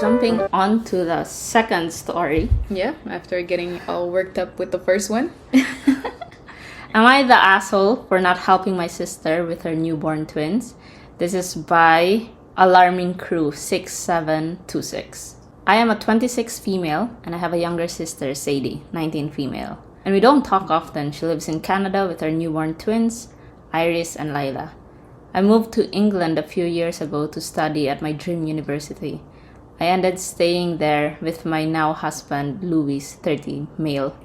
jumping on to the second story. Yeah, after getting all worked up with the first one. Am I the asshole for not helping my sister with her newborn twins? This is by Alarming Crew 6726. I am a 26 female and I have a younger sister, Sadie, 19 female. And we don't talk often. She lives in Canada with her newborn twins, Iris and Lila. I moved to England a few years ago to study at my dream university. I ended staying there with my now husband, Louis, 30, male.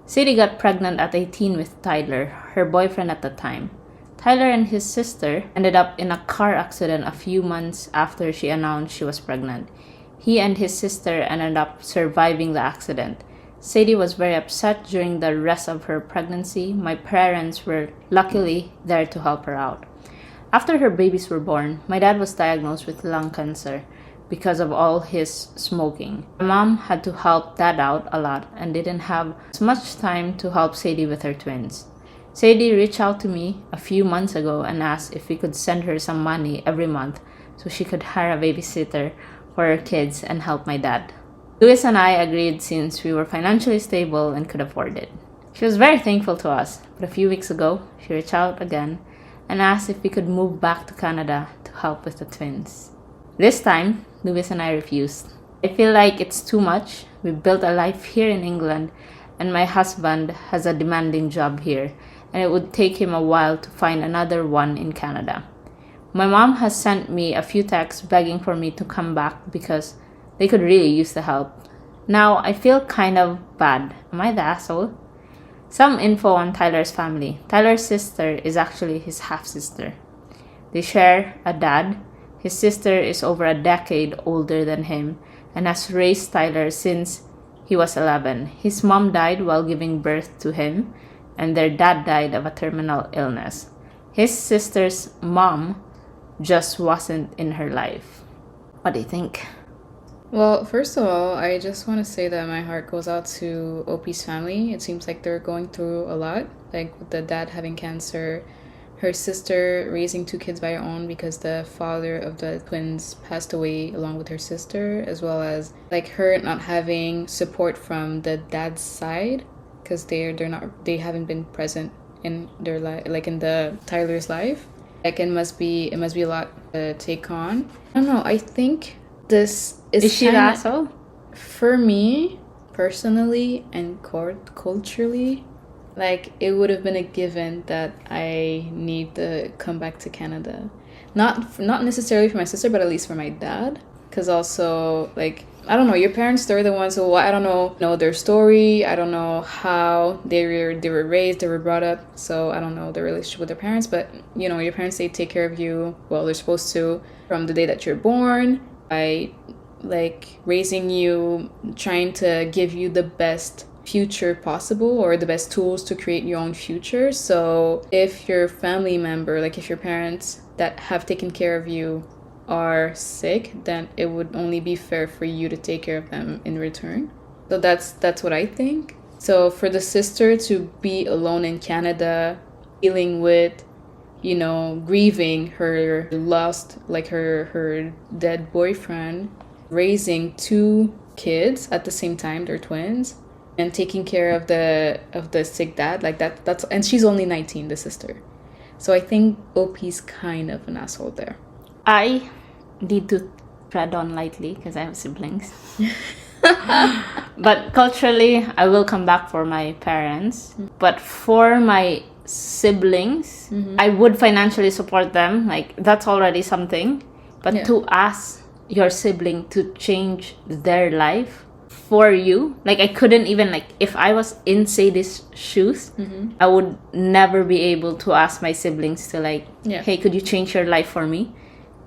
Sadie got pregnant at 18 with Tyler, her boyfriend at the time. Tyler and his sister ended up in a car accident a few months after she announced she was pregnant. He and his sister ended up surviving the accident. Sadie was very upset during the rest of her pregnancy. My parents were luckily there to help her out. After her babies were born, my dad was diagnosed with lung cancer because of all his smoking. My mom had to help dad out a lot and didn't have as much time to help Sadie with her twins. Sadie reached out to me a few months ago and asked if we could send her some money every month so she could hire a babysitter for her kids and help my dad. Louis and I agreed since we were financially stable and could afford it. She was very thankful to us, but a few weeks ago, she reached out again and asked if we could move back to Canada to help with the twins. This time, Louis and I refused. I feel like it's too much. We built a life here in England and my husband has a demanding job here and it would take him a while to find another one in Canada. My mom has sent me a few texts begging for me to come back because they could really use the help. Now, I feel kind of bad. Am I the asshole? Some info on Tyler's family. Tyler's sister is actually his half-sister. They share a dad. His sister is over a decade older than him and has raised Tyler since he was 11. His mom died while giving birth to him, and their dad died of a terminal illness. His sister's mom just wasn't in her life. What do you think? Well, first of all, I just want to say that my heart goes out to OP's family. It seems like they're going through a lot, like with the dad having cancer, her sister raising 2 kids by her own because the father of the twins passed away along with her sister, as well as like her not having support from the dad's side because they haven't been present in their life, like in the Tyler's life. Like it must be a lot to take on. I don't know. I think this is she the asshole? For me personally and culturally, like it would have been a given that I need to come back to Canada, not necessarily for my sister, but at least for my dad, because also like I don't know, your parents, they're the ones who I don't know their story. I don't know how they were raised, they were brought up, so I don't know their relationship with their parents, but you know, your parents, they take care of you, well, they're supposed to, from the day that you're born, by like raising you, trying to give you the best future possible or the best tools to create your own future. So if your family member, like if your parents that have taken care of you are sick, then it would only be fair for you to take care of them in return. So that's what I think. So for the sister to be alone in Canada, dealing with, you know, grieving her lost, like her dead boyfriend, raising 2 kids at the same time, they're twins, and taking care of the sick dad, like that's and she's only 19, the sister. So I think OP's kind of an asshole there. I need to tread on lightly because I have siblings. But culturally, I will come back for my parents. But for my siblings, I would financially support them. Like, that's already something. But to ask your sibling to change their life for you, like I couldn't even, like if I was in Sadie's shoes, I would never be able to ask my siblings to like, hey, could you change your life for me?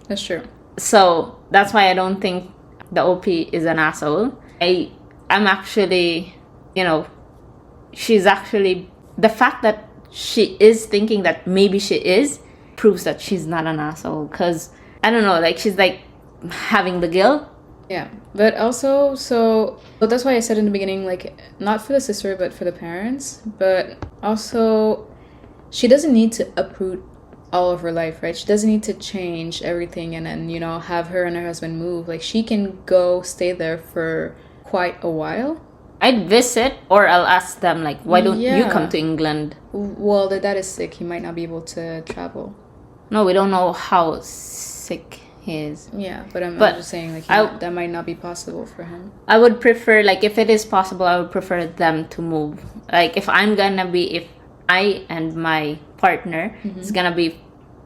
That's true. So that's why I don't think the OP is an asshole. I'm actually, you know, she's actually, the fact that she is thinking that maybe she is proves that she's not an asshole, because I don't know, like she's like having the guilt. Yeah, but also, so that's why I said in the beginning, like, not for the sister, but for the parents. But also, she doesn't need to uproot all of her life, right? She doesn't need to change everything and then, you know, have her and her husband move. Like, she can go stay there for quite a while. I'd visit, or I'll ask them, like, why don't you Yeah. come to England? Well, the dad is sick. He might not be able to travel. No, we don't know how sick he is. Yeah, but I'm But just saying, like, that might not be possible for him. I would prefer, like, if it is possible, I would prefer them to move. Like, if I and my partner is gonna be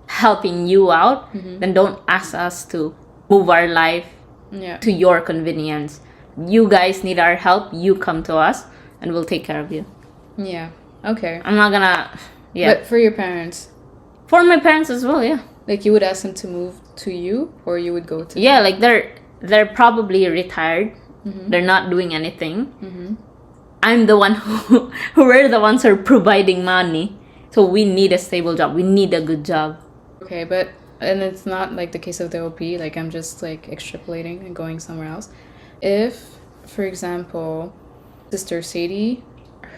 helping you out, then don't ask us to move our life Yeah. to your convenience. You guys need our help, you come to us and we'll take care of you. Yeah. Okay. I'm not gonna, yeah. But for your parents, For my parents as well, yeah. like, you would ask them to move to you, or you would go to Yeah, like they're probably retired. They're not doing anything. I'm the one who we're the ones who are providing money. So we need a stable job. We need a good job. Okay, and it's not like the case of the OP, like, I'm just like extrapolating and going somewhere else. If, for example, Sister Sadie,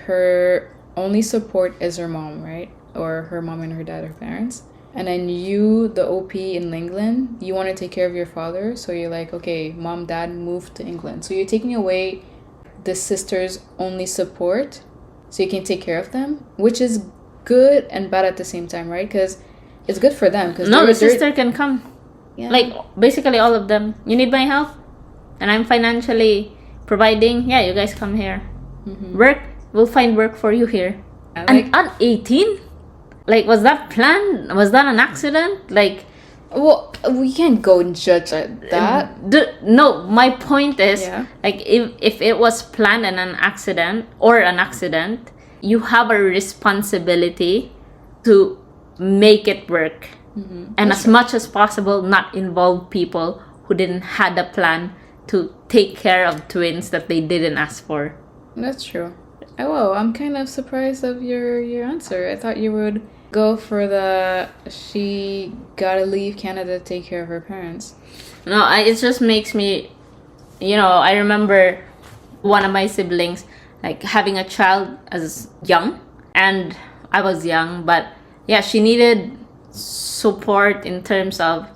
her only support is her mom, right? Or her mom and her dad, her parents. And then you, the OP in England, you want to take care of your father. So you're like, okay, mom, dad, move to England. So you're taking away the sister's only support so you can take care of them, which is good and bad at the same time, right? Because it's good for them. Cause No, the sister can come. Yeah. Like, basically all of them. You need my help? And I'm financially providing. Yeah, you guys come here. Work. We'll find work for you here. Yeah, And at 18? Like, was that planned? Was that an accident? Like, well, we can't go and judge that. No, my point is, Yeah. like, if it was planned and an accident, you have a responsibility to make it work. And as much as possible, not involve people who didn't had a plan to take care of twins that they didn't ask for. That's true. Oh, well, I'm kind of surprised of your answer. I thought you would go for the she gotta leave Canada to take care of her parents. No, it just makes me, I remember one of my siblings, like, having a child as young, and I was young, but yeah, she needed support in terms of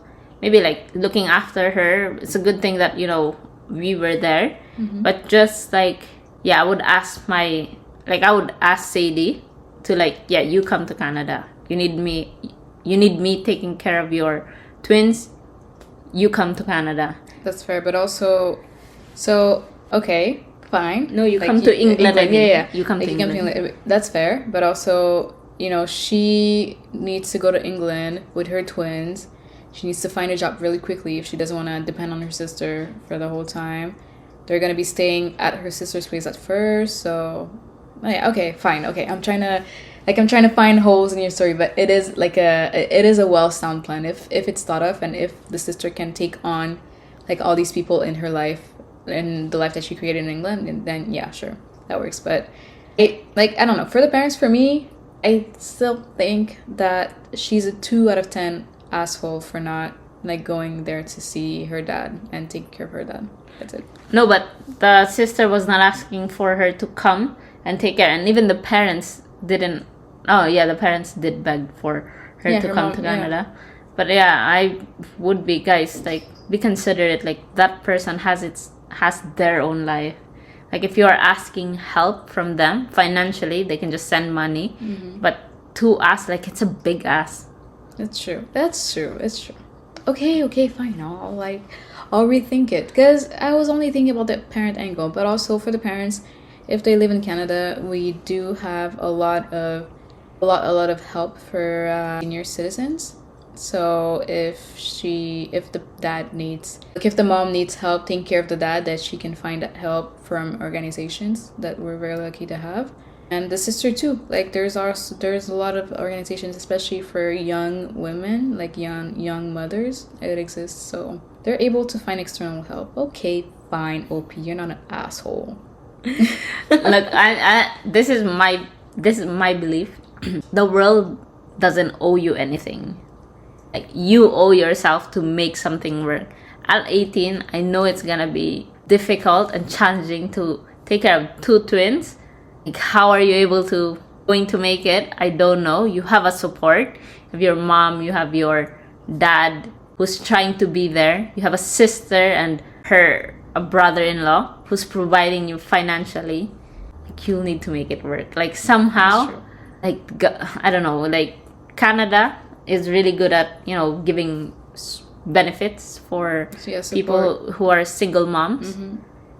maybe, like, looking after her. It's a good thing that, we were there, but just, like, yeah, I would ask Sadie to, like, yeah, you come to Canada. You need me taking care of your twins. You come to Canada. That's fair, but also, so, okay, fine. No, you come to England. Yeah. You come to England. That's fair, but also, she needs to go to England with her twins. She needs to find a job really quickly if she doesn't want to depend on her sister for the whole time. They're going to be staying at her sister's place at first, so... Yeah, okay, fine. Okay, I'm trying to find holes in your story, but it is a well-sound plan if it's thought of, and if the sister can take on, like, all these people in her life and the life that she created in England, and then yeah, sure, that works. But I don't know, for the parents, for me, I still think that she's a 2 out of 10 asshole for not, like, going there to see her dad and take care of her dad. That's it. No, but the sister was not asking for her to come and take care, and even the parents didn't. Oh yeah, the parents did beg for her to come to Canada. Yeah. But yeah, I would be, guys, like, be considerate. Like, that person has their own life. Like, if you are asking help from them financially, they can just send money. But to ask, like, it's a big ask. That's true. It's true. Okay, fine. I'll rethink it, because I was only thinking about the parent angle, but also for the parents, if they live in Canada, we do have a lot of help for senior citizens. So if the mom needs help taking care of the dad, that she can find help from organizations that we're very lucky to have. And the sister too. Like, there's a lot of organizations, especially for young women, like young mothers. It exists, so they're able to find external help. Okay, fine, OP, you're not an asshole. Look, this is my belief. The world doesn't owe you anything. Like, you owe yourself to make something work. At 18, I know it's gonna be difficult and challenging to take care of 2 twins. Like, how are you going to make it? I don't know. You have a support. have your mom, you have your dad who's trying to be there. You have a sister and a brother-in-law who's providing you financially. Like, you'll need to make it work. Like, somehow, like, I don't know, like, Canada is really good at, you know, giving benefits for people who are single moms. Mm-hmm.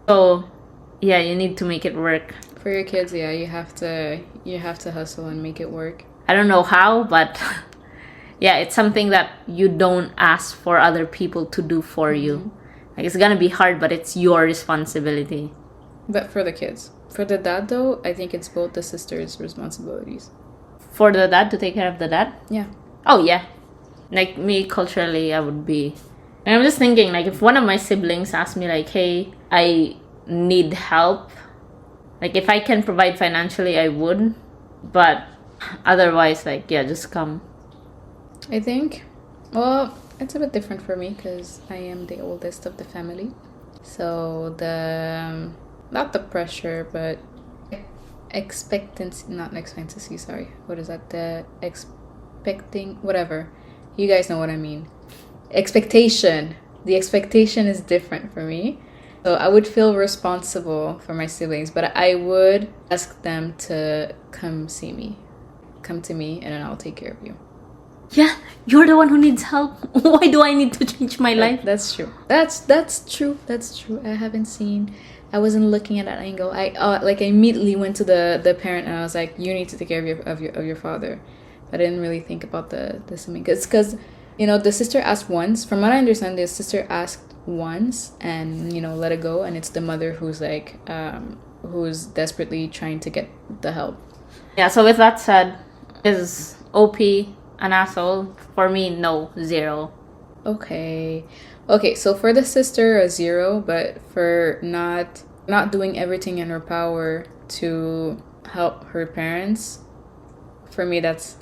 So, yeah, you need to make it work. For your kids, yeah, you have to hustle and make it work. I don't know how, but yeah, it's something that you don't ask for other people to do for you. Like, it's gonna be hard, but it's your responsibility. But for the kids. For the dad, though, I think it's both the sisters' responsibilities. For the dad to take care of the dad? Yeah. Oh, yeah. Like, me, culturally, I would be... And I'm just thinking, like, if one of my siblings asked me, like, hey, I need help, like, if I can provide financially, I would. But otherwise, like, yeah, just come. I think, well, it's a bit different for me because I am the oldest of the family. So not the pressure, but expectancy, sorry. What is that? The expecting, whatever. You guys know what I mean. Expectation. The expectation is different for me. So I would feel responsible for my siblings, but I would ask them to come see me. Come to me and then I'll take care of you. Yeah, you're the one who needs help. Why do I need to change my life? That's true. That's true. I wasn't looking at that angle. I immediately went to the parent and I was like, you need to take care of your father. I didn't really think about the sibling because you know, the sister asked once. From what I understand, the sister asked once and, you know, let it go, and it's the mother who's like who's desperately trying to get the help. Yeah, so with that said, is OP an asshole? For me, no, 0. Okay, so for the sister, a 0, but for not doing everything in her power to help her parents, for me, it's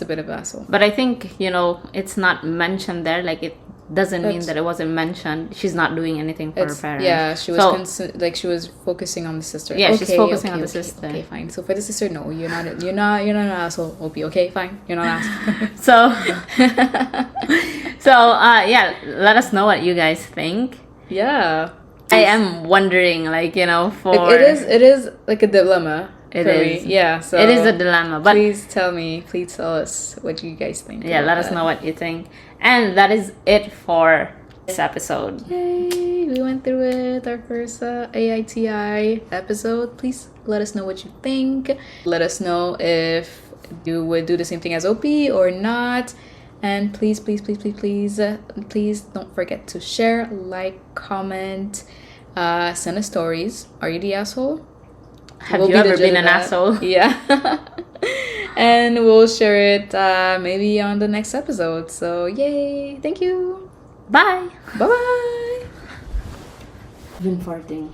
a bit of an asshole. But I think, you know, it's not mentioned there. Like, it doesn't mean that it wasn't mentioned. She's not doing anything for her parents. Yeah, she was she was focusing on the sister. Yeah, she's focusing on the sister. Okay, fine. So for the sister, no, you're not an asshole, OP. Okay, fine, you're not an asshole. Yeah, let us know what you guys think. Yeah, I am wondering, like, you know, it is like a dilemma. It is. Yeah, so it is a dilemma. But please tell us what you guys think. Yeah, let us know what you think. And that is it for this episode. Yay! We went through it, our first AITI episode. Please let us know what you think. Let us know if you would do the same thing as OP or not. And please don't forget to share, like, comment, send us stories. Are you the asshole? Have you ever been an asshole? Yeah. And we'll share it maybe on the next episode. So, yay. Thank you. Bye. Bye-bye. I've been farting.